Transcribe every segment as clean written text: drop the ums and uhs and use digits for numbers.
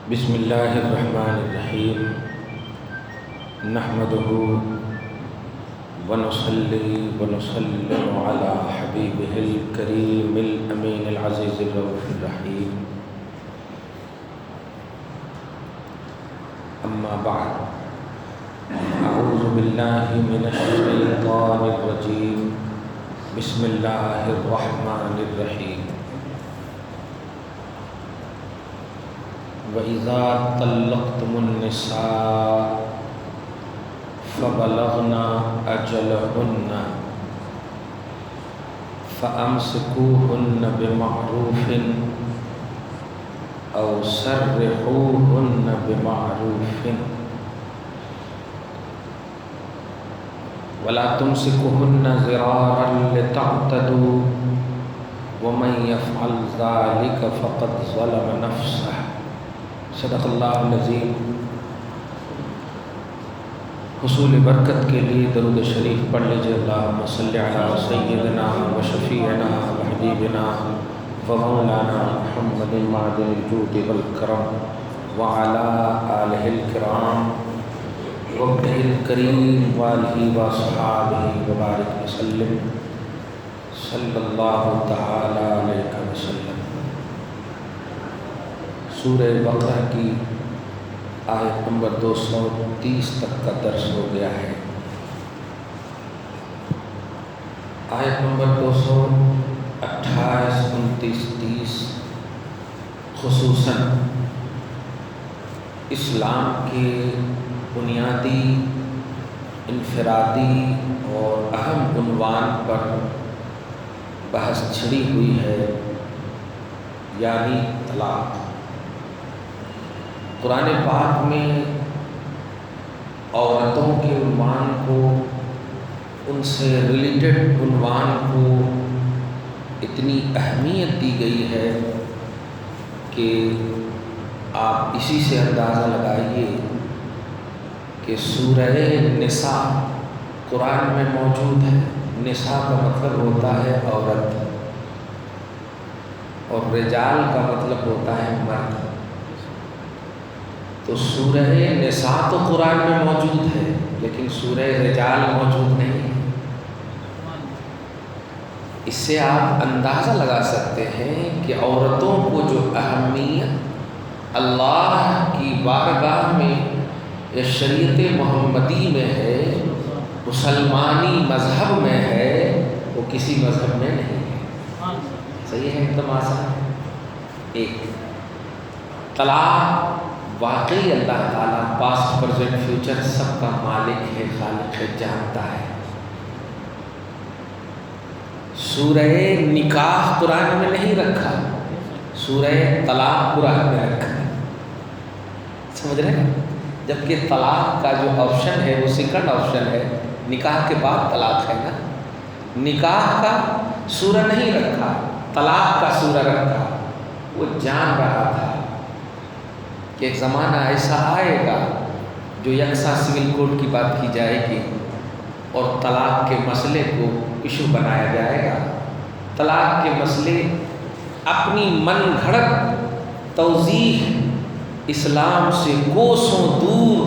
بسم اللہ الرحمن الرحیم نحمدہ ونصلی ونسلم علی حبیبہ الکریم الامین العزیز الرؤوف الرحیم اما بعد اعوذ باللہ من الشیطان الرجیم بسم اللہ الرحمن الرحیم وَإِذَا طَلَّقْتُمُ النِّسَاءَ فَبَلَغْنَ أَجَلَهُنَّ فَأَمْسِكُوهُنَّ بِمَعْرُوفٍ أَوْ سَرِّحُوهُنَّ بِمَعْرُوفٍ وَلَا تُمْسِكُوهُنَّ ضِرَارًا لِتَعْتَدُوا وَمَنْ يَفْعَلْ ذَلِكَ فَقَدْ ظَلَمَ نَفْسَهُ صدق اللہ العظیم۔ حصول برکت کے لیے درود شریف پڑھ لیجیے۔ اللہم صلی علی سیدنا و شفیعنا و حبیبنا و مولانا محمد معدن الجود والکرم وعلی آلہ الکرام وابنہ الکریم وآلہ وصحابہ وبارک وسلم صلی اللہ تعالی علیہ وسلم۔ سورہ بقرہ کی آیت نمبر 230 تک کا درس ہو گیا ہے۔ آیت نمبر 228، 29، 30 خصوصاً اسلام کے بنیادی انفرادی اور اہم عنوان پر بحث چھڑی ہوئی ہے، یعنی طلاق۔ قرآن پاک میں عورتوں کے عنوان کو، ان سے ریلیٹڈ عنوان کو اتنی اہمیت دی گئی ہے کہ آپ اسی سے اندازہ لگائیے کہ سورہ نساء قرآن میں موجود ہے۔ نساء کا مطلب ہوتا ہے عورت، اور رجال کا مطلب ہوتا ہے مرد۔ تو سورہ نساء تو قرآن میں موجود ہے، لیکن سورہ رجال موجود نہیں ہے۔ اس سے آپ اندازہ لگا سکتے ہیں کہ عورتوں کو جو اہمیت اللہ کی بارگاہ میں یا شریعت محمدی میں ہے، مسلمانی مذہب میں ہے، وہ کسی مذہب میں نہیں ہے۔ صحیح ہے؟ ایک دم آسان۔ ایک طلاق، واقعی اللہ تعالیٰ پاسٹ پریزنٹ فیوچر سب کا مالک ہے، خالق ہے، جانتا ہے۔ سورہ نکاح قرآن میں نہیں رکھا، سورہ طلاق قرآن میں رکھا ہے۔ سمجھ رہے ہیں؟ جبکہ طلاق کا جو آپشن ہے وہ سیکنڈ آپشن ہے، نکاح کے بعد طلاق ہے نا۔ نکاح کا سورہ نہیں رکھا، طلاق کا سورہ رکھا۔ وہ جان رہا تھا کہ ایک زمانہ ایسا آئے گا جو یکساں سول کوڈ کی بات کی جائے گی اور طلاق کے مسئلے کو ایشو بنایا جائے گا۔ طلاق کے مسئلے اپنی من گھڑت توضیح اسلام سے کوسوں دور،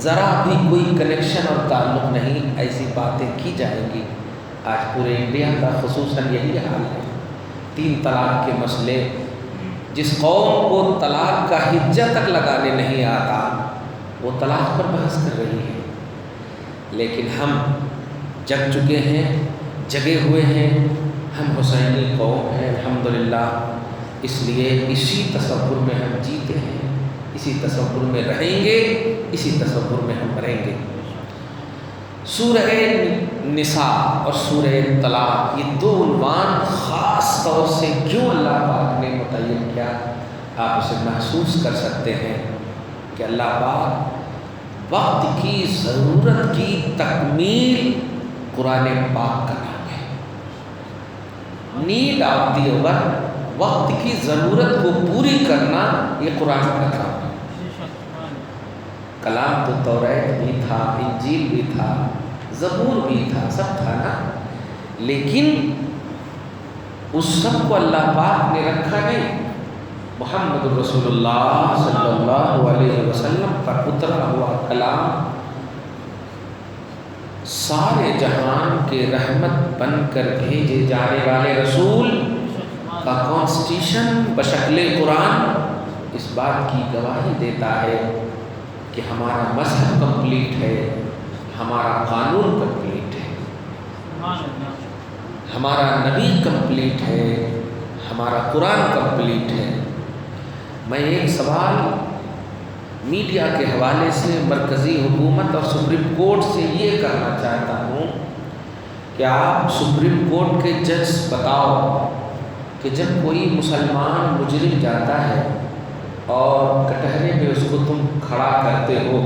ذرا بھی کوئی کنیکشن اور تعلق نہیں، ایسی باتیں کی جائیں گی۔ آج پورے انڈیا کا خصوصاً یہی حال ہے۔ 3 طلاق کے مسئلے، جس قوم کو طلاق کا حجہ تک لگانے نہیں آتا وہ طلاق پر بحث کر رہی ہے۔ لیکن ہم جگ چکے ہیں، جگے ہوئے ہیں، ہم حسینی قوم ہیں الحمدللہ۔ اس لیے اسی تصور میں ہم جیتے ہیں، اسی تصور میں رہیں گے، اسی تصور میں ہم مریں گے۔ سورہ نساء اور سورہ طلاق، یہ 2 عنوان خاص طور سے کیوں اللہ پاک نے متعین کیا، آپ اسے محسوس کر سکتے ہیں کہ اللہ پاک وقت کی ضرورت کی تکمیل قرآن پاک کا نام ہے۔ نیڈ آف دی آور، وقت کی ضرورت کو پوری کرنا، یہ قرآن کا کام ہے۔ کلام تو توریت بھی تھا، انجیل بھی تھا، زبور بھی تھا، سب تھا نا، لیکن اس سب کو اللہ پاک نے رکھا نہیں۔ محمد رسول اللہ صلی اللہ علیہ وسلم پر اترا ہوا کلام سارے جہان کے رحمت بن کر بھیجے جانے والے رسول کا کانسٹیٹیوشن بشکل قرآن اس بات کی گواہی دیتا ہے کہ ہمارا مذہب کمپلیٹ ہے، ہمارا قانون کمپلیٹ ہے، ہمارا نبی کمپلیٹ ہے، ہمارا قرآن کمپلیٹ ہے۔ میں ایک سوال میڈیا کے حوالے سے مرکزی حکومت اور سپریم کورٹ سے یہ کرنا چاہتا ہوں کہ آپ سپریم کورٹ کے جج بتاؤ کہ جب کوئی مسلمان مجرم جاتا ہے اور کٹہرے میں اس کو تم کھڑا کرتے ہو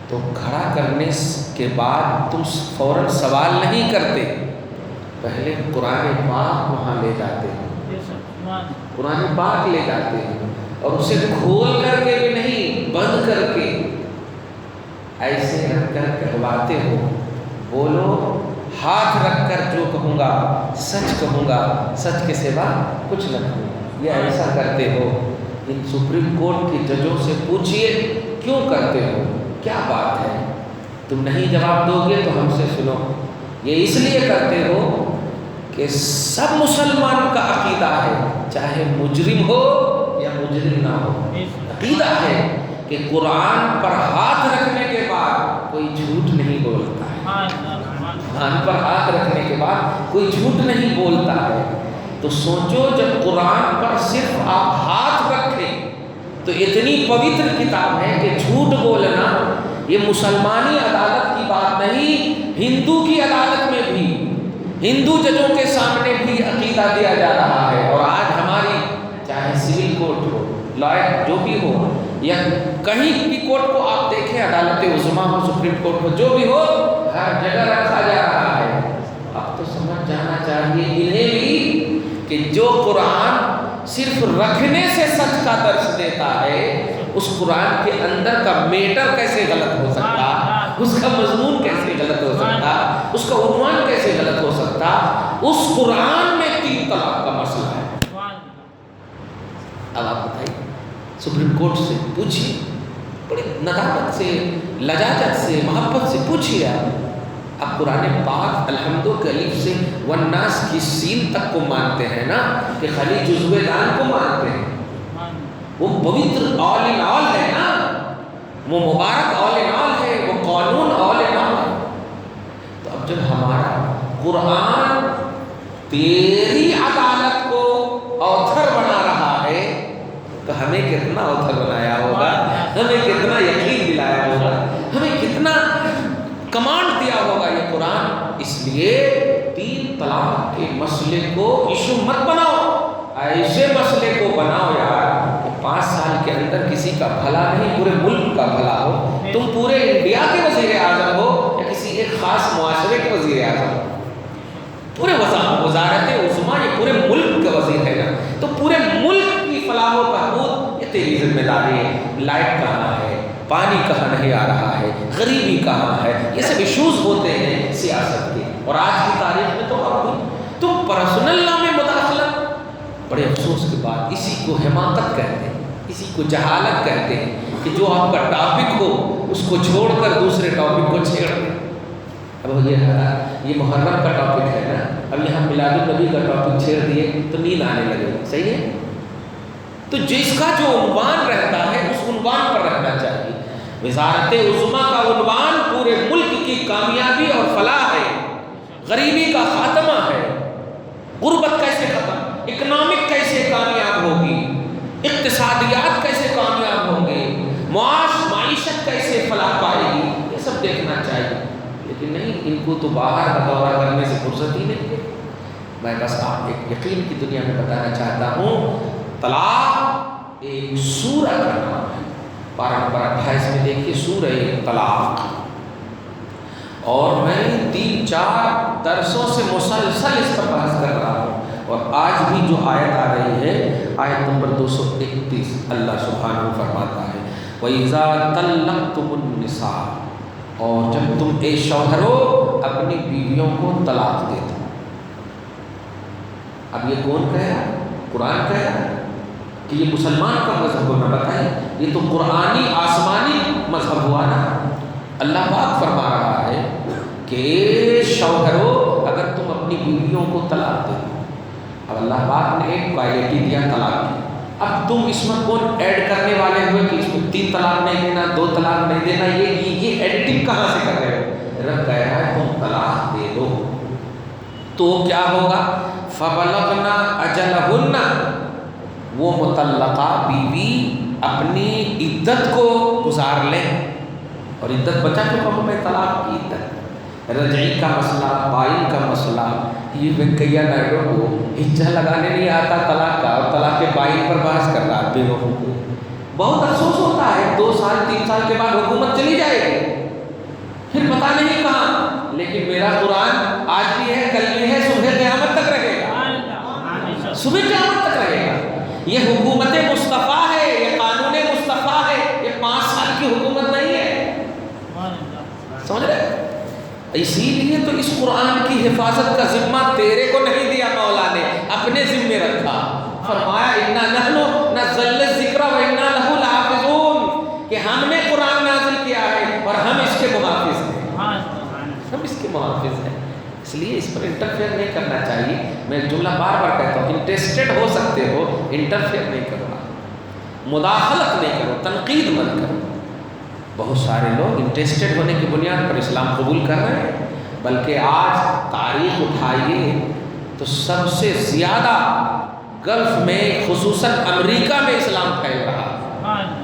تو کھڑا کرنے کے بعد تم فوراً سوال نہیں کرتے، پہلے قرآن پاک وہاں لے جاتے ہو، قرآن پاک لے جاتے ہیں اور اسے کھول کر کے بھی نہیں، بند کر کے ایسے رکھ کر کہواتے ہو، بولو ہاتھ رکھ کر جو کہوں گا سچ کہوں گا، سچ کے سوا کچھ نہ کہوں گا، یہ ایسا کرتے ہو۔ ان سپریم کورٹ کے ججوں سے پوچھئے کیوں کرتے ہو، کیا بات ہے؟ تم نہیں جواب دو گے تو ہم سے سنو، یہ اس لیے کرتے ہو کہ سب مسلمان کا عقیدہ ہے، چاہے مجرم ہو یا مجرم نہ ہو، عقیدہ ہے کہ قرآن پر ہاتھ رکھنے کے بعد کوئی جھوٹ نہیں بولتا ہے، قرآن پر ہاتھ رکھنے کے بعد کوئی جھوٹ نہیں بولتا ہے۔ تو سوچو جب قرآن پر صرف آپ ہاتھ رکھیں تو اتنی پوتر کتاب ہے کہ جھوٹ بولنا یہ مسلمانی عدالت کی بات نہیں، ہندو کی عدالت میں بھی، ہندو ججوں کے سامنے بھی عقیدہ دیا جا رہا ہے۔ اور آج ہماری چاہے سول کورٹ ہو، لائر جو بھی ہو، یا کہیں بھی کورٹ کو آپ دیکھیں، عدالت عظمیٰ ہو، سپریم کورٹ ہو، جو بھی ہو، ہر جگہ رکھا جا رہا ہے۔ اب تو سمجھ جانا چاہیے انہیں بھی کہ جو قرآن صرف رکھنے سے سچ کا درس دیتا ہے، اس قرآن کے اندر کا میٹر کیسے غلط ہو سکتا، اس کا مضمون کیسے غلط ہو سکتا، اس کا عنوان کیسے غلط ہو سکتا؟ اس قرآن میں 3 طلاق کا مسئلہ ہے۔ اب آپ بتائیے، سپریم کورٹ سے پوچھیے، بڑی ندامت سے، لجاجت سے، محبت سے پوچھیے آپ قرآن پاک الحمد کے الف سے والناس کی سین تک کو مانتے ہیں نا، کہ خالی جزو دان کو مانتے ہیں، وہ پوتر آل ان آل ہے نا، وہ مبارک آل ان آل ہے، وہ قانون آل ان آل ہے۔ تو اب جب ہمارا قرآن تیری عدالت کو اوتھر بنا رہا ہے تو ہمیں کتنا اوتھر بنایا ہوگا، ہمیں کتنا یقین دلایا ہوگا، ہمیں کتنا کمانڈ دیا ہوگا یہ قرآن۔ اس لیے 3 طلاق کے مسئلے کو ایشو مت بناؤ، ایسے مسئلے کو بناؤ یار کہ 5 سال کے اندر کسی کا بھلا نہیں، پورے ملک کا بھلا ہو۔ تم پورے انڈیا کے وزیر اعظم ہو یا کسی ایک خاص معاشرے کے وزیر اعظم ہو، پورے وزارت عظمیٰ یہ پورے ملک کا وزیر ہے نا، تو پورے ملک کی فلاح و بہبود یہ تیری ذمہ داری ہے۔ لائٹ کہاں ہے، پانی کہاں نہیں آ رہا ہے، غریبی کہاں ہے، یہ سب ایشوز ہوتے ہیں سیاست کے۔ اور آج کی تاریخ میں تو اب تم پرسنل لا میں مداخلت، بڑے افسوس کے بعد اسی کو حماقت کہتے ہیں، اسی کو جہالت کہتے ہیں کہ جو آپ کا ٹاپک ہو اس کو چھوڑ کر دوسرے ٹاپک کو چھیڑ دیں۔ اب یہ محرم کا ٹاپک ہے نا، اب یہاں میلاد النبی کا ٹاپک چھیڑ دیے تو نیند آنے لگے، صحیح ہے؟ تو جس کا جو عنوان رہتا ہے اس عنوان پر رہنا چاہیے۔ وزارت عظمیٰ کا عنوان پورے ملک کی کامیابی اور فلاح ہے، غریبی کا خاتمہ ہے، غربت کیسے ختم، اکنامک کیسے کامیاب ہوگی، اقتصادیات کیسے کامیاب ہوں گے، معیشت کیسے فلاح پائے گی، یہ سب دیکھنا چاہیے۔ لیکن نہیں، ان کو تو باہر کا دورہ کرنے سے فرصت ہی نہیں ہے۔ میں بس آپ ایک یقین کی دنیا میں بتانا چاہتا ہوں، طلاق ایک سورہ کا نام ہے۔ پارہ نمبر 28 میں دیکھیے سورہ طلاق، اور میں 3-4 درسوں سے مسلسل اس پر بحث کر رہا ہوں، اور آج بھی جو آیت آ رہی ہے آیت نمبر 231، اللہ سبحانہ فرماتا ہے وَإِذَا طَلَّقْتُمُ النِّسَاءَ، اور جب تم اے شوہرو اپنی بیویوں کو طلاق دے دو۔ اب یہ کون کہہ رہا؟ قرآن کہہ رہا ہے، کہ یہ مسلمان کا مذہب ہونا بتائیں، یہ تو قرآنی آسمانی مذہب ہوا نا۔ اللہ پاک فرما رہا ہے کہ شوہرو اگر تم اپنی بیویوں کو طلاق دے، اب اللہ پاک نے ایک کوالٹی دیا طلاق کی، اب تم اس میں کون ایڈ کرنے والے ہوئے کہ اس میں 3 طلاق نہیں دینا، 2 طلاق نہیں دینا، یہ ایڈیٹنگ کہاں سے کر رہے ہو؟ رب کہہ رہا ہے تم طلاق دے دو تو کیا ہوگا؟ فَبَلَغْنَا أَجَلَهُنَّ، وہ مطلقہ بیوی اپنی عدت کو گزار لیں، اور عدت بچا چکا ہوں میں، طلاق کی عدت، رجعی کا مسئلہ، بائن کا مسئلہ، یہ وینکیا نائیڈو کو ہجا لگانے نہیں آتا طلاق کا، اور طلاق کے بائن پر بحث کر رہا بے وقوف کو۔ بہت افسوس ہوتا ہے 2 سال 3 سال کے بعد حکومت چلی جائے گی، پھر پتہ نہیں کہاں، لیکن میرا قرآن آج بھی ہے، کل بھی ہے، صبح قیامت تک رہے گا، صبح قیامت تک رہے گا۔ یہ حکومت مصطفیٰ ہے، یہ قانون مصطفیٰ ہے، یہ 5 سال کی حکومت نہیں ہے، سمجھ رہے؟ اسی لیے تو اس قرآن کی حفاظت کا ذمہ تیرے کو نہیں دیا مولا نے، اپنے ذمے رکھا، فرمایا اِنَّا نَحْنُ نَزَّلْنَا الذِّكْرَ وَإِنَّا لَهُ لَحَافِظُونَ، کہ ہم نے قرآن نازل کیا ہے اور ہم اس کے محافظ ہیں، ہم اس کے محافظ ہیں، اس لیے اس پر انٹرفیئر نہیں کرنا چاہیے۔ میں ایک جملہ بار بار کہتا ہوں، انٹرسٹڈ ہو سکتے ہو، انٹرفیئر نہیں کرو، مداخلت نہیں کرو، تنقید مت کرو۔ بہت سارے لوگ انٹرسٹڈ ہونے کی بنیاد پر اسلام قبول کر رہے ہیں، بلکہ آج تاریخ اٹھائیے تو سب سے زیادہ گلف میں خصوصاً امریکہ میں اسلام پھیل رہا ہے۔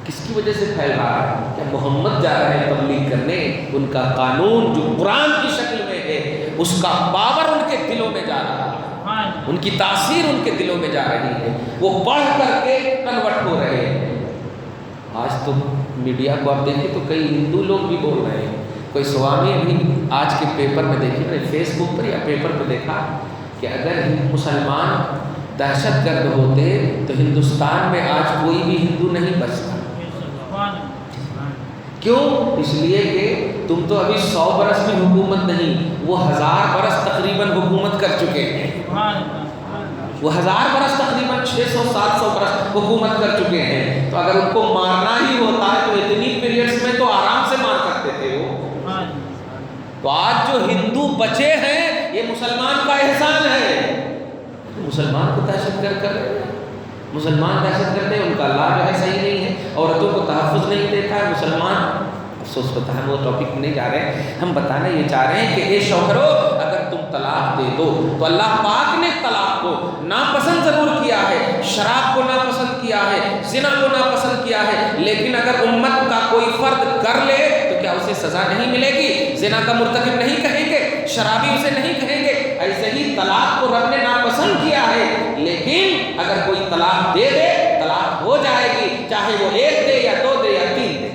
کس کی وجہ سے پھیل رہا ہے؟ کیا محمد جا رہے ہیں تبلیغ کرنے، ان کا قانون جو قرآن کی شکل میں ہے اس کا پاور ان کے دلوں میں جا رہا ہے، ان کی تاثیر ان کے دلوں میں جا رہی ہے، وہ پڑھ کر کے کنورٹ ہو رہے ہیں۔ آج تو میڈیا کو آپ دیکھیں تو کئی ہندو لوگ بھی بول رہے ہیں، کوئی سوامی ابھی آج کے پیپر میں دیکھیں، میں نے فیس بک پر یا پیپر پہ دیکھا کہ اگر مسلمان دہشت گرد ہوتے تو ہندوستان میں آج کوئی بھی ہندو نہیں بچتا۔ کیوں؟ اس لیے کہ تم تو ابھی 100 برس میں حکومت نہیں، وہ 1000 برس تقریباً حکومت کر چکے ہیں، وہ 1000 برس تقریباً 600-700 برس حکومت کر چکے ہیں، تو اگر ان کو مارنا ہی ہوتا ہے تو اتنی پیریڈز میں تو آرام سے مار سکتے تھے وہ۔ تو آج جو ہندو بچے ہیں یہ مسلمان کا احسان ہے، مسلمان کو دہشت گرد کر رہے ہیں، مسلمان دہشت گرد ہے، ان کا اللہ جو ہے صحیح نہیں ہے، عورتوں کو تحفظ نہیں دیتا ہے مسلمان۔ افسوس ہوتا ہے، ہم وہ ٹاپک میں نہیں جا رہے ہیں، ہم بتانا یہ چاہ رہے ہیں کہ اے شوہرو اگر تم طلاق دے دو تو اللہ پاک نے طلاق کو ناپسند ضرور کیا ہے، شراب کو ناپسند کیا ہے، زنا کو ناپسند کیا ہے، لیکن اگر امت کا کوئی فرد کر لے تو کیا اسے سزا نہیں ملے گی؟ زنا کا مرتکب نہیں کہیں گے، شرابی اسے نہیں کہیں گے۔ ایسے ہی طلاق کو رب نے ناپسند کیا ہے، لیکن اگر کوئی طلاق دے دے طلاق ہو جائے گی، چاہے وہ 1 دے یا 2 دے یا 3 دے،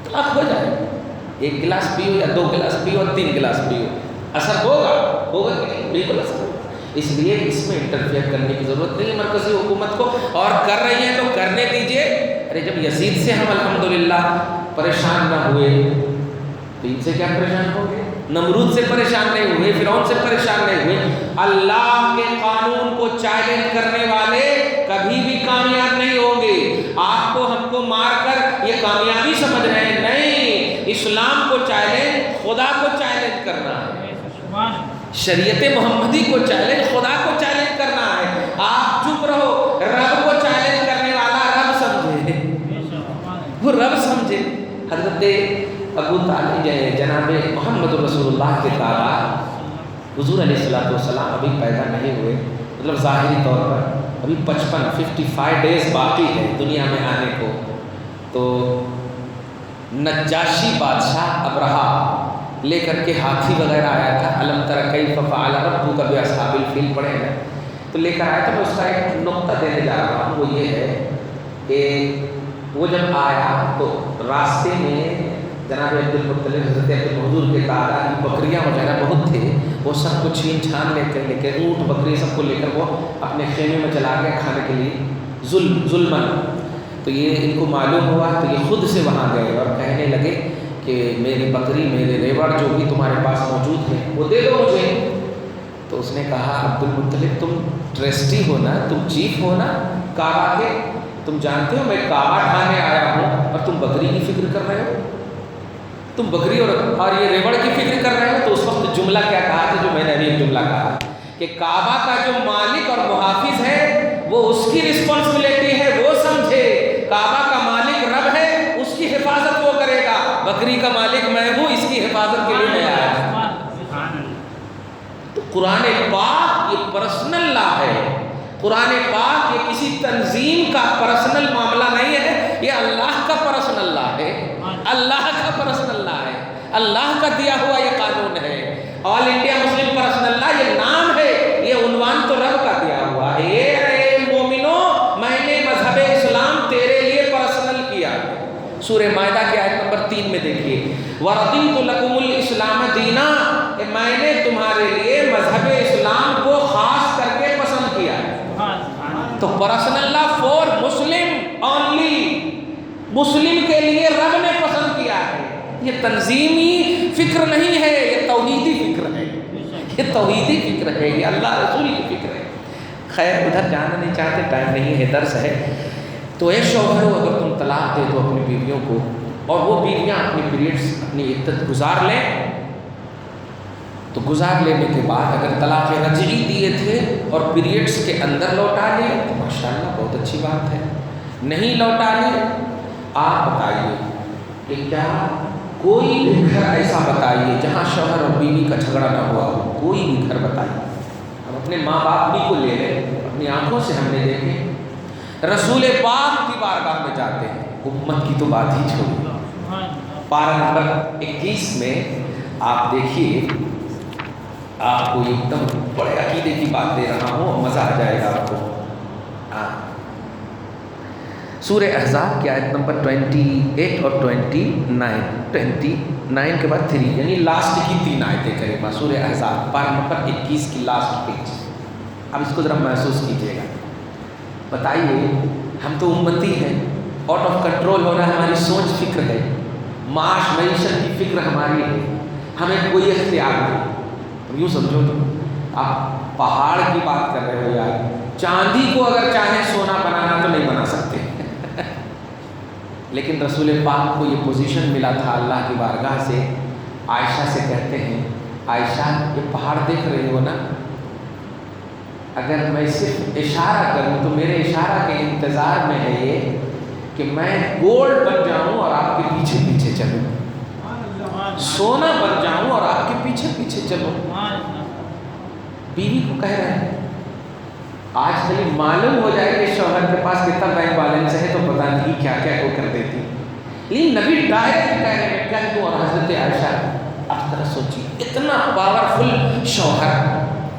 طلاق ہو جائے گی۔ 1 گلاس پیو یا 2 گلاس پیو یا 3 گلاس پیو، اثر ہوگا کہ نہیں؟ بالکل اثر ہوگا۔ اس لیے اس میں انٹرفیئر کرنے کی ضرورت نہیں ہے مرکزی حکومت کو، اور کر رہی ہیں تو کرنے دیجئے۔ ارے جب یزید سے ہم الحمدللہ پریشان نہ ہوئے تو ان سے کیا پریشان ہو گئے؟ نمرود سے پریشان نہیں ہوئے، فرعون سے پریشان نہیں ہوئے۔ اللہ کے قانون کو چیلنج کرنے والے کبھی بھی کامیاب نہیں ہوں گے۔ آپ کو ہم کو مار کر یہ کامیابی سمجھ رہے ہیں، نہیں، اسلام کو چیلنج خدا کو چیلنج کرنا ہے، شریعت محمدی کو چیلنج خدا کو چیلنج کرنا ہے۔ آپ چپ رہو، رب کو چیلنج کرنے والا رب سمجھے، وہ رب سمجھے۔ حضرت ابو طالب جناب محمد رسول اللہ کے دادا حضور علیہ السلام ابھی پیدا نہیں ہوئے، مطلب ظاہری طور پر ابھی 55 ڈیز باقی ہے دنیا میں آنے کو۔ تو نجاشی بادشاہ ابرہا لے کر کے ہاتھی وغیرہ آیا تھا، الم تر کیف فعل ربک باصحاب الفیل پڑھے ہیں، تو لے کر آیا تھا۔ میں اس کا ایک نقطہ دینے جا رہا ہوں، وہ یہ ہے کہ وہ جب آیا تو راستے میں جناب عبدالمطلب حضرت عبدالحضور کے دادا کی بکریاں وغیرہ بہت تھے، وہ سب کو چھین چھان لے کے اونٹ بکری سب کو لے کر وہ اپنے خیمے میں چلا گئے کھانے کے لیے ظلماً۔ تو یہ ان کو معلوم ہوا تو یہ خود سے وہاں گئے اور کہنے لگے کہ میری بکری، میرے ریوڑ جو بھی تمہارے پاس موجود ہیں وہ دے دو مجھے۔ تو اس نے کہا عبدالمطلب تم ٹرسٹی ہو نا، تم چیف ہو نا، کعبہ کے، تم جانتے ہو میں کعبہ ڈھانے آیا ہوں اور تم بکری کی فکر کر رہے ہو، تم بکری اور یہ ریوڑ کی فکر کر رہے ہو۔ تو اس وقت جملہ کیا کہا تھا جو میں نے ابھی ایک جملہ کہا کہ کعبہ کا جو مالک اور محافظ ہے وہ اس کی رسپانسبلٹی ہے، وہ سمجھے کعبہ کا مالک رب ہے، اس کی حفاظت وہ کرے گا، بکری کا مالک میں ہوں، اس کی حفاظت کے لیے میں آیا ہوں۔ تو قرآن پاک یہ پرسنل لا ہے، قرآن پاک یہ کسی تنظیم کا پرسنل معاملہ نہیں ہے، یہ اللہ کا پرسنل لا ہے، اللہ کا پرسنل لا ہے، اللہ کا دیا ہوا یہ قانون ہے۔ آل انڈیا مسلم پرسنل لا یہ نام ہے، یہ عنوان تو رب کا دیا ہوا ہے۔ اے مومنو میں نے مذہب اسلام تیرے لیے پرسنل کیا۔ سورہ مائدہ کی آیت نمبر 3 میں دیکھیے، وَرَضِيتُ لَكُمُ الْإِسْلَامَ دِينًا، میں نے تمہارے لیے مذہب اسلام کو خاص کر کے پسند کیا۔ تو پرسنل لا فور مسلم اونلی، مسلم کے لیے رب نے پسند کیا ہے۔ یہ تنظیمی فکر نہیں ہے، یہ توحیدی فکر ہے، یہ توحیدی فکر ہے، یہ اللہ رسول کی فکر ہے۔ خیر ادھر جانا نہیں چاہتے، ٹائم نہیں ہے، درس ہے۔ تو اے شوہرو اگر تم طلاق دے دو اپنی بیویوں کو اور وہ بیویاں اپنی پیریڈس اپنی عدت گزار لیں، تو گزار لینے کے بعد اگر طلاق رجعی دیے تھے اور پیریڈس کے اندر لوٹا لیے تو ماشاءاللہ بہت اچھی بات ہے، نہیں لوٹا لیے آپ بتائیے کہ کیا کوئی بھی گھر ایسا بتائیے جہاں شوہر اور بیوی کا جھگڑا نہ ہوا ہو، کوئی بھی گھر بتائیے۔ ہم اپنے ماں باپ بھی کو لے لیں، اپنی آنکھوں سے ہم نے دیکھے، رسول پاک کی بارگاہ میں جاتے ہیں، امت کی تو بات ہی چھوڑی۔ پارہ نمبر 21 میں آپ دیکھیے، آپ کو ایک دم بڑے عقیدے کی بات دے رہا ہوں، مزہ آ جائے گا آپ کو۔ سورہ احزاب کی آیت نمبر 28 اور 29 کے بعد 3 یعنی لاسٹ کی 3 آیتیں کریمہ، سورہ احزاب پارہ نمبر 21 کی لاسٹ پیج۔ اب اس کو ذرا محسوس کیجیے گا، بتائیے ہم تو امتی ہیں، آؤٹ آف کنٹرول ہونا ہماری سوچ فکر ہے، معاش معیشت کی فکر ہماری ہے، ہمیں کوئی اختیار نہیں۔ یوں سمجھو تو آپ پہاڑ کی بات کر رہے ہو یار، چاندی کو اگر چاہیں سونا بنانا تو نہیں بنا سکتے لیکن رسول پاک کو یہ پوزیشن ملا تھا اللہ کی بارگاہ سے۔ عائشہ سے کہتے ہیں، عائشہ یہ پہاڑ دیکھ رہے ہو نا، اگر میں صرف اشارہ کروں تو میرے اشارہ کے انتظار میں ہے یہ کہ میں گولڈ بن جاؤں اور آپ کے پیچھے پیچھے چلوں، سونا بن جاؤں اور آپ کے پیچھے پیچھے چلوں۔ بیوی کو کہہ رہے ہیں، آج کل معلوم ہو جائے کہ شوہر کے پاس کتنا بینک بیلنس ہے تو پتہ نہیں کیا کیا وہ کر دیتی، لیکن نبی ڈائریکٹ کہہ رہے ہیں کہہ دوں۔ اور حضرت عائشہ آپ طرح سوچیے، اتنا پاورفل شوہر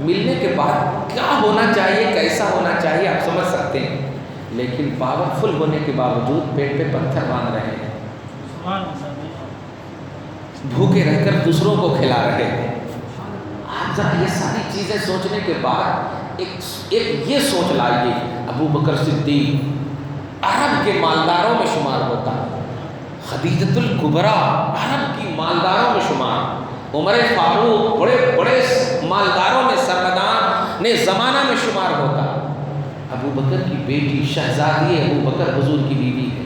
ملنے کے بعد کیا ہونا چاہیے، کیسا ہونا چاہیے آپ سمجھ سکتے ہیں، لیکن پاورفل ہونے کے باوجود پیٹ پہ پتھر باندھ رہے ہیں، بھوکے رہ کر دوسروں کو کھلا رہے ہیں۔ آپ ذرا یہ ساری چیزیں سوچنے کے بعد ایک یہ سوچ لائیے، ابو بکر صدیق عرب کے مالداروں میں شمار ہوتا، خدیجۃ الکبریٰ عرب کی مالداروں میں شمار، عمر فاروق بڑے بڑے مالداروں میں سرمدان نے زمانہ میں شمار ہوتا، ابو بکر کی بیٹی شہزادی ابو بکر حضور کی بیوی ہے،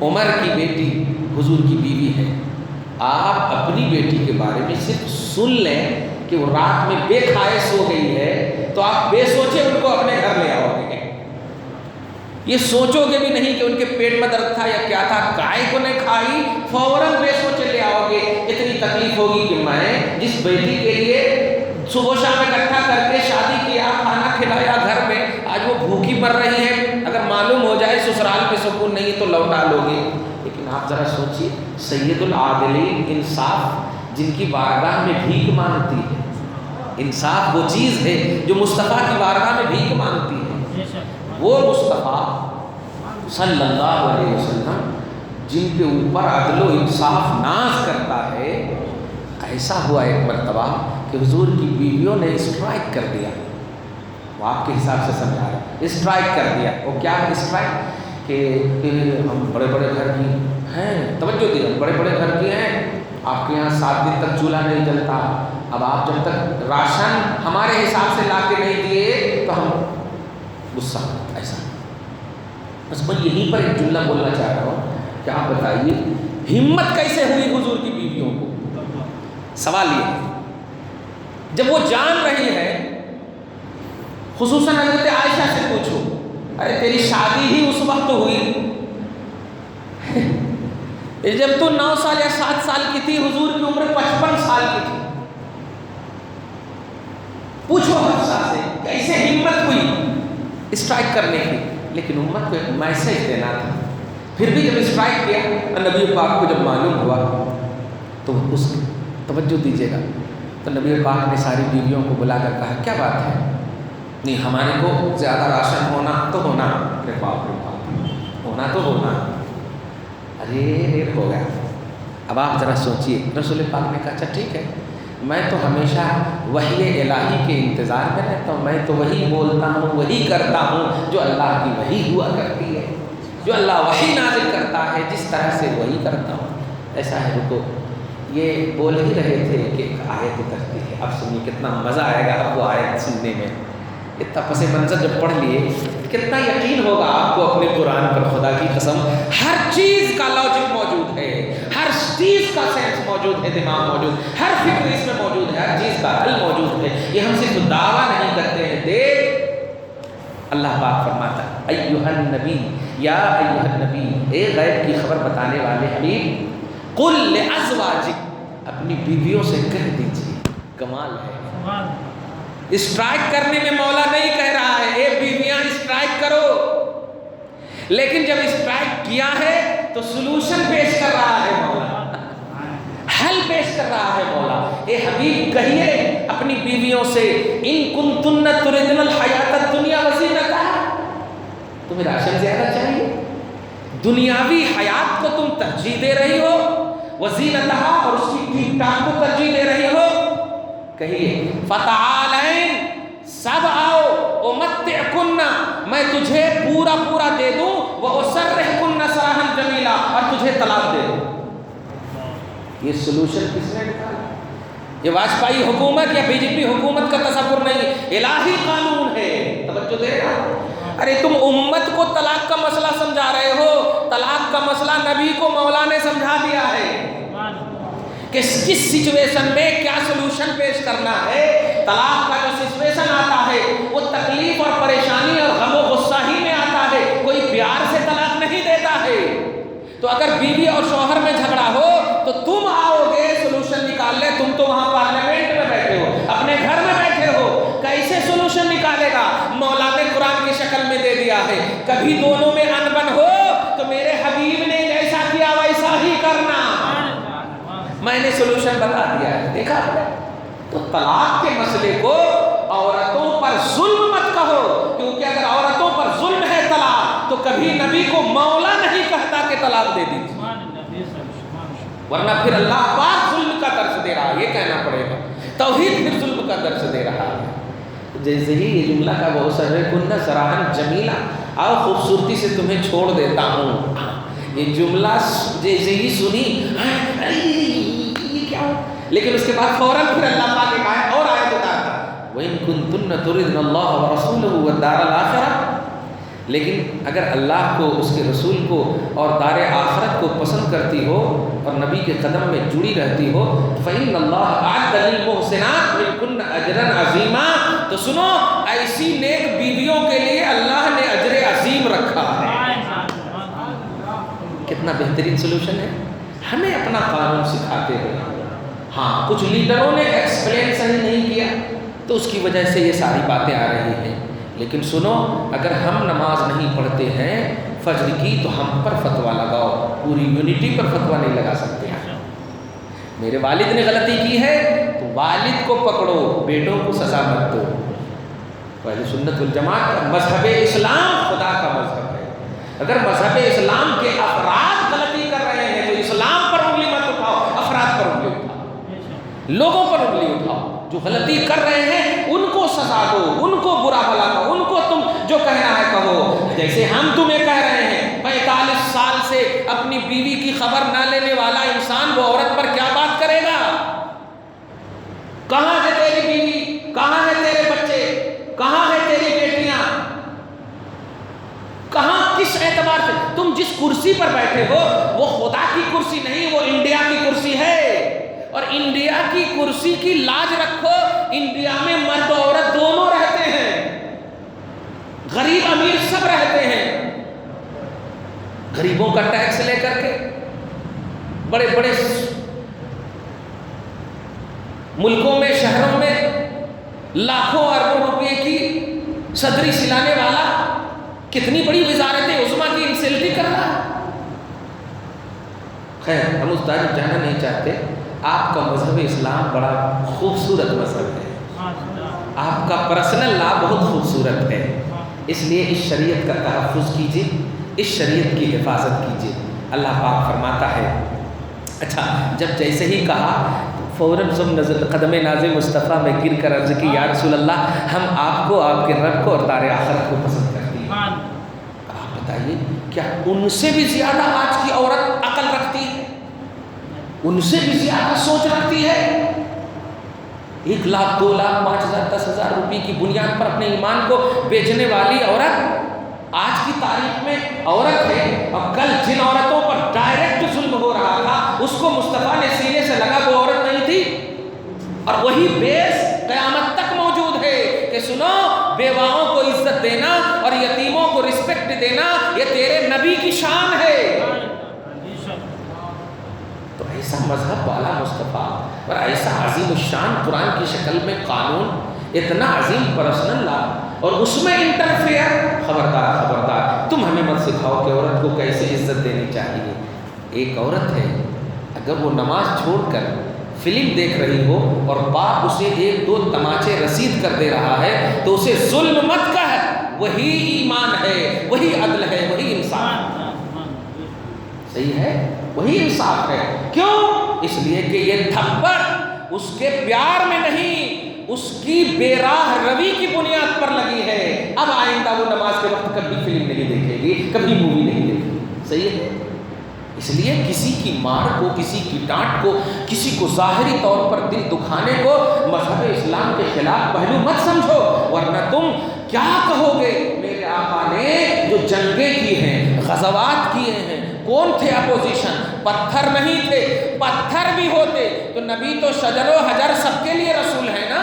عمر کی بیٹی حضور کی بیوی ہے۔ آپ اپنی بیٹی کے بارے میں صرف سن لیں کہ وہ رات میں بے کھائے سو گئی ہے تو آپ بے سوچے ان کو اپنے گھر لے آؤ گے، یہ سوچو گے بھی نہیں کہ ان کے پیٹ میں درد تھا یا کیا تھا، کائے کو نہیں کھائی، فوراً بے سوچے لے آؤ گے۔ اتنی تکلیف ہوگی کہ میں جس بیٹی کے لیے صبح شام اکٹھا کر کے شادی کیا، کھانا کھلایا گھر میں، آج وہ بھوکی مر رہی ہے، اگر معلوم ہو جائے سسرال میں سکون نہیں تو لوٹا لو گے۔ لیکن آپ ذرا سوچیے، سید العادلین انصاف جن کی بارگاہ میں بھیک مانگتی ہے، انصاف وہ چیز ہے جو مصطفیٰ کی بارگاہ میں بھیک مانگتی ہے، وہ مصطفیٰ صلی اللہ علیہ وسلم جن کے اوپر عدل و انصاف ناز کرتا ہے، ایسا ہوا ایک مرتبہ کہ حضور کی بیویوں نے اسٹرائک کر دیا، وہ آپ کے حساب سے سمجھا رہا ہے، اسٹرائک کر دیا۔ وہ کیا اسٹرائک کہ ہم بڑے بڑے گھر کی ہیں، توجہ دیجیے، بڑے بڑے گھر کی ہیں، آپ کے یہاں 7 دن تک چولہا نہیں جلتا، اب آپ جب تک راشن ہمارے حساب سے لا کے نہیں دیے تو ہم غصہ، ایسا بس میں یہیں پر ایک جملہ بولنا چاہ رہا ہوں کہ آپ بتائیے ہمت کیسے ہوئی حضور کی بیویوں کو؟ سوال یہ ہے، جب وہ جان رہی ہے، خصوصاً حضرت عائشہ سے پوچھو، ارے تیری شادی ہی اس وقت ہوئی جب تو 9 سال یا 7 سال کی تھی، حضور کی عمر 55 سال کی تھی. پوچھو حفصہ سے کیسے ہمت ہوئی اسٹرائک کرنے کی. لیکن امت کو ایک میسج دینا تھا. پھر بھی جب اسٹرائک کیا نبی پاک کو جب معلوم ہوا تو اس توجہ دیجیے گا، تو نبی پاک نے ساری بیویوں کو بلا کر کہا کیا بات ہے؟ نہیں ہمارے کو زیادہ راشن ہونا تو ہونا. ارے باپ رے باپ، ہونا تو ہونا. ارے دیر ہو گیا. اب آپ ذرا سوچئے، رسول پاک نے کہا اچھا ٹھیک ہے، میں تو ہمیشہ وحی الہی کے انتظار میں رہتا ہوں، میں تو وہی بولتا ہوں، وہی کرتا ہوں جو اللہ کی وحی ہوا کرتی ہے، جو اللہ وحی نازل کرتا ہے جس طرح سے وہی کرتا ہوں. ایسا ہے رکو. یہ بول ہی رہے تھے کہ ایک آیت اترتی ہے، اب سنیے کتنا مزہ آئے گا اب وہ آیت سننے میں. اتنا پس منظر جب پڑھ لیے کتنا یقین ہوگا آپ کو اپنے قرآن پر. خدا کی قسم ہر چیز کا لاجک موجود ہے، ہر چیز کا سینس موجود ہے، دماغ موجود، ہر فکر اس میں موجود ہے، ہر چیز کا حل موجود ہے. یہ ہم صرف دعویٰ نہیں کرتے ہیں. دیکھ اللہ پاک فرماتا ہے ایھا النبی، یا ایھا النبی، اے غیب کی خبر بتانے والے حبیب، قل لازواجک، اپنی بیویوں سے کہہ دیجیے. کمال ہے. اسٹرائک کرنے میں مولا نہیں کہہ رہا ہے اے بیویاں اسٹرائک کرو، لیکن جب اسٹرائک کیا ہے تو سلوشن پیش کر رہا ہے مولا، حل پیش کر رہا ہے مولا. اے حبیب کہیے اپنی بیویوں سے ان کنتن تردن الحیات الدنیا وزینتہا، تمہیں راشن زیادہ چاہیے، دنیاوی حیات کو تم ترجیح دے رہی ہو، وزینتہا اور اس کی ٹھیک ٹھاک کو ترجیح دے رہی ہو، کہیے فتعالین، سب آؤ، امتعکن، میں تجھے پورا پورا دے دوں، واسرحکن سراحا جمیلا، اور تجھے طلاق دے دوں. یہ سلوشن کس نے نکالا؟ یہ واجپئی حکومت یا بی جے پی حکومت کا تصور نہیں، الہی قانون ہے. توجہ دے رہا. ارے تم امت کو طلاق کا مسئلہ سمجھا رہے ہو، طلاق کا مسئلہ نبی کو مولا نے سمجھا دیا ہے کہ کس سچویشن میں کیا سلوشن پیش کرنا ہے. طلاق کا جو سچویشن آتا ہے وہ تکلیف اور پریشانی اور غم و غصہ ہی میں آتا ہے، کوئی پیار سے طلاق نہیں دیتا ہے. تو اگر بیوی اور شوہر میں جھگڑا ہو تو تم آؤ گے سلوشن نکالنے، تم تو وہاں پارلیمنٹ میں بیٹھے ہو، اپنے گھر میں بیٹھے ہو، کیسے سلوشن نکالے گا؟ مولا نے قرآن کی شکل میں دے دیا ہے. کبھی دونوں میں انبن ہو تو میرے حبیب نے جیسا کیا ویسا ہی کرنا، میں نے سلوشن بتا دیا ہے. دیکھا آپ نے؟ تو طلاق کے مسئلے کو عورتوں پر ظلم مت کہو، کیونکہ اگر عورتوں پر ظلم ہے طلاق تو کبھی نبی کو مولا نہیں کہتا کہ طلاق دے دیجیے، ورنہ پھر اللہ پاک ظلم کا درس دے رہا ہے، یہ کہنا پڑے گا. توحید پھر ظلم کا درس دے رہا ہے. جیسے ہی یہ جملہ کا وَأُسَرِّحُنَّ سَرَاحًا جَمِيلًا، آؤ خوبصورتی سے تمہیں چھوڑ دیتا ہوں. یہ جملہ جیسے ہی سنی یہ کیا ہو، لیکن اس کے بعد فوراً پھر اللہ پاک ایک آیت اور آیت اتارتا وَإِن كُنتُنَّ تُرِدْنَ اللَّهَ وَرَسُولَهُ وَالدَّارَ الْآخِرَةَ، لیکن اگر اللہ کو، اس کے رسول کو اور دار آخرت کو پسند کرتی ہو اور نبی کے قدم میں جڑی رہتی ہو، فَإِنَّ اللَّهَ أَعَدَّ لِلْمُحْسِنَاتِ مِنْكُنَّ أَجْرًا عَظِيمًا، تو سنو ایسی نیک بیویوں کے لیے اللہ نے اجر عظیم رکھا ہے. کتنا بہترین سلوشن ہے. ہمیں اپنا قانون سکھاتے ہیں. ہاں کچھ لیڈروں نے ایکسپلین صحیح نہیں کیا تو اس کی وجہ سے یہ ساری باتیں آ رہی ہیں. لیکن سنو، اگر ہم نماز نہیں پڑھتے ہیں فجر کی تو ہم پر فتویٰ لگاؤ، پوری یونٹی پر فتویٰ نہیں لگا سکتے ہیں. میرے والد نے غلطی کی ہے تو والد کو پکڑو، بیٹوں کو سزا مت دو. اہل سنت والجماعت کا مذہب اسلام خدا کا مذہب ہے. اگر مذہب اسلام کے افراد غلطی کر رہے ہیں تو اسلام پر انگلی مت اٹھاؤ، افراد پر انگلی اٹھاؤ، لوگوں پر انگلی اٹھاؤ. جو غلطی کر رہے ہیں ان کو سزا دو، ان کو برا بھلا کہو، ان کو تم جو کہنا ہے کہو. جیسے ہم تمہیں کہہ رہے ہیں 45 سال سے اپنی بیوی کی خبر نہ لینے والا انسان وہ عورت پر کیا بات کرے گا؟ کہاں ہے تیری بیوی؟ کہاں ہے تیرے بچے؟ کہاں ہے تیری بیٹیاں؟ کہاں کس اعتبار سے تم جس کرسی پر بیٹھے ہو وہ خدا کی کرسی نہیں، وہ انڈیا کی کرسی ہے، اور انڈیا کی کرسی کی لاج رکھو۔ انڈیا میں مرد و عورت دونوں رہتے ہیں، غریب امیر سب رہتے ہیں، غریبوں کا ٹیکس لے کر کے بڑے بڑے ملکوں میں، شہروں میں لاکھوں اربوں روپے کی صدری سلانے والا کتنی بڑی وزارت عظمیٰ کی انسلٹی کر رہا ہے۔ خیر، ہم اس تاریخ جانا نہیں چاہتے۔ آپ کا مذہب اسلام بڑا خوبصورت مذہب ہے، آپ کا پرسنل لا بہت خوبصورت ہے، اس لیے اس شریعت کا تحفظ کیجیے، اس شریعت کی حفاظت کیجیے۔ اللہ پاک فرماتا ہے، اچھا جب جیسے ہی کہا فوراً قدم ناز مصطفیٰ میں گر کر عرض کی، یا رسول اللہ ہم آپ کو، آپ کے رب کو اور دار آخرت کو پسند کرتے ہیں۔ آپ بتائیے کیا ان سے بھی زیادہ آج کی عورت عقل رکھتی ہے؟ ان سے بھی زیادہ سوچ رکھتی ہے؟ 1 لاکھ 2 لاکھ 5 ہزار 10 ہزار روپے کی بنیاد پر اپنے ایمان کو بیچنے والی عورت آج کی تاریخ میں عورت ہے، اور کل جن عورتوں پر ڈائریکٹ ظلم ہو رہا تھا اس کو مصطفیٰ نے سینے سے لگا، وہ عورت نہیں تھی، اور وہی بیس قیامت تک موجود ہے کہ سنو، بیواؤں کو عزت دینا اور یتیموں کو رسپیکٹ دینا یہ تیرے نبی کی شان ہے۔ تو ایسا مذہب والا مصطفیٰ اور ایسا عظیم الشان قرآن کی شکل میں قانون، اتنا عظیم پرسنل لا، اور اس میں انٹرفیئر، خبردار خبردار، تم ہمیں مت سکھاؤ کہ عورت کو کیسے عزت دینی چاہیے۔ ایک عورت ہے، اگر وہ نماز چھوڑ کر فلم دیکھ رہی ہو اور باپ اسے 1-2 تماچے رسید کر دے رہا ہے تو اسے ظلم مت کہہ، وہی ایمان ہے، وہی عدل ہے، وہی انصاف ہے۔ صحیح ہے، وہی انصاف ہے۔ کیوں؟ اس لیے کہ یہ تھپڑ اس کے پیار میں نہیں، اس کی بے راہ روی کی بنیاد پر لگی ہے۔ اب آئندہ وہ نماز کے وقت کبھی فلم نہیں دیکھے گی، کبھی مووی نہیں دیکھے گی۔ صحیح ہے، اس لیے کسی کی مار کو، کسی کی ڈانٹ کو، کسی کو ظاہری طور پر دل دکھانے کو مذہب اسلام کے خلاف پہلو مت سمجھو، ورنہ تم کیا کہو گے؟ میرے آقا نے جو جنگیں کی ہیں، غزوات کیے ہیں، کون تھے اپوزیشن؟ پتھر نہیں تھے، پتھر بھی ہوتے تو نبی تو شجر و حجر سب کے لیے رسول ہے نا،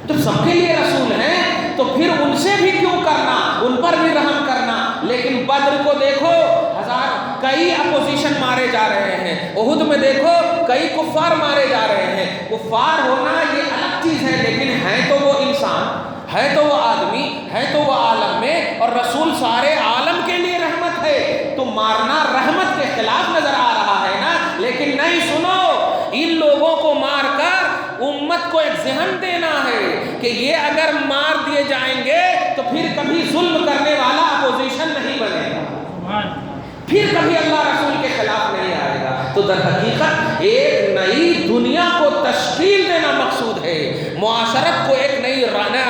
تو سب کے لیے رسول ہیں، تو پھر ان سے بھی کیوں کرنا، ان پر بھی رحم کرنا۔ لیکن بدر کو دیکھو، کئی اپوزیشن مارے جا رہے ہیں، احد میں دیکھو کئی کفار مارے جا رہے ہیں۔ کفار ہونا یہ الگ چیز ہے، لیکن ہے تو وہ انسان، ہے تو وہ آدمی، ہے تو وہ عالم میں، اور رسول سارے عالم کے لیے رحمت ہے، تو مارنا رحمت کے خلاف نظر آ رہا ہے نا۔ لیکن نہیں، سنو، ان لوگوں کو مار کر امت کو ایک ذہن دینا ہے کہ یہ اگر مار دیے جائیں گے تو پھر کبھی ظلم کرنے والا اپوزیشن نہیں بنے گا، پھر کبھی اللہ رسول کے خلاف نہیں آئے گا۔ تو در حقیقت ایک نئی دنیا کو تشکیل دینا مقصود ہے، معاشرت کو ایک نئی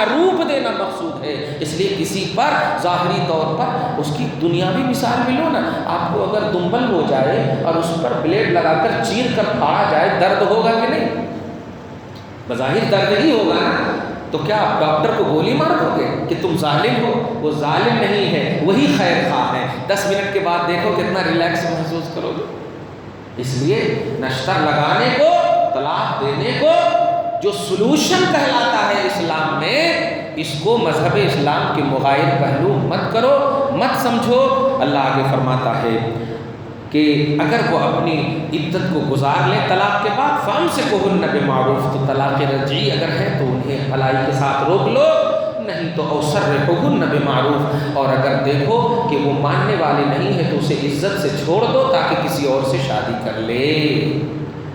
روپ دینا مقصود ہے۔ اس لیے کسی پر ظاہری طور پر اس کی دنیاوی مثال ملو نا، آپ کو اگر دمبل ہو جائے اور اس پر بلیڈ لگا کر چیر کر پھاڑا جائے، درد ہوگا کہ نہیں؟ بظاہر درد ہی ہوگا نا، تو کیا آپ ڈاکٹر کو گولی مار دو گے کہ تم ظالم ہو؟ وہ ظالم نہیں ہے، وہی خیر خواہ ہے۔ 10 منٹ کے بعد دیکھو کتنا ریلیکس محسوس کرو گے۔ اس لیے نشتر لگانے کو، طلاق دینے کو جو سلوشن کہلاتا ہے اسلام میں، اس کو مذہب اسلام کے مغایر پہلو مت کرو، مت سمجھو۔ اللہ آگے فرماتا ہے کہ اگر وہ اپنی عدت کو گزار لیں طلاق کے بعد، فامسکوہن بمعروف، تو طلاق رجعی اگر ہے تو انہیں بھلائی کے ساتھ روک لو، نہیں تو او سرحوہن بمعروف، اور اگر دیکھو کہ وہ ماننے والی نہیں ہے تو اسے عزت سے چھوڑ دو تاکہ کسی اور سے شادی کر لے۔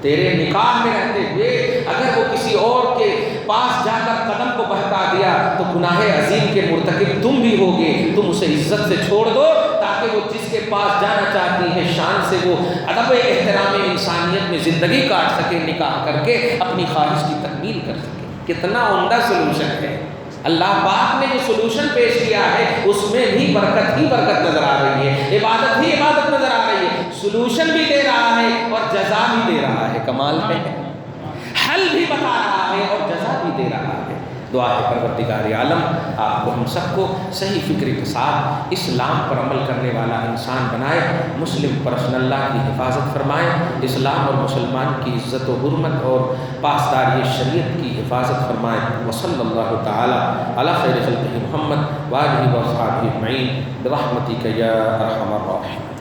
تیرے نکاح میں رہتے ہوئے اگر وہ کسی اور کے پاس جا کر قدم کو بہکا دیا تو گناہ عظیم کے مرتکب تم بھی ہوگے، تم اسے عزت سے چھوڑ دو تاکہ وہ جس کے پاس جانا چاہتی ہے شان سے وہ ادب احترام انسانیت میں زندگی کاٹ سکے، نکاح کر کے اپنی خواہش کی تکمیل کر سکے۔ کتنا عمدہ سلوشن ہے، اللہ پاک نے جو سلوشن پیش کیا ہے اس میں بھی برکت ہی برکت نظر آ رہی ہے، عبادت ہی عبادت نظر آ رہی ہے، سلوشن بھی دے رہا ہے اور جزا بھی دے رہا ہے۔ کمال ہے، حل بھی بتا رہا ہے اور جزا بھی دے رہا ہے۔ دعا ہے پروردگار عالم آپ کو ہم سب کو صحیح فکر کے ساتھ اسلام پر عمل کرنے والا انسان بنائے، مسلم پرسن اللہ کی حفاظت فرمائے، اسلام اور مسلمان کی عزت و حرمت اور پاسداری شریعت کی حفاظت فرمائے۔ وصلی اللہ تعالی علی خیر خلقہ محمد وآلہ وصحبہ اجمعین برحمتک یا ارحم الراحمین۔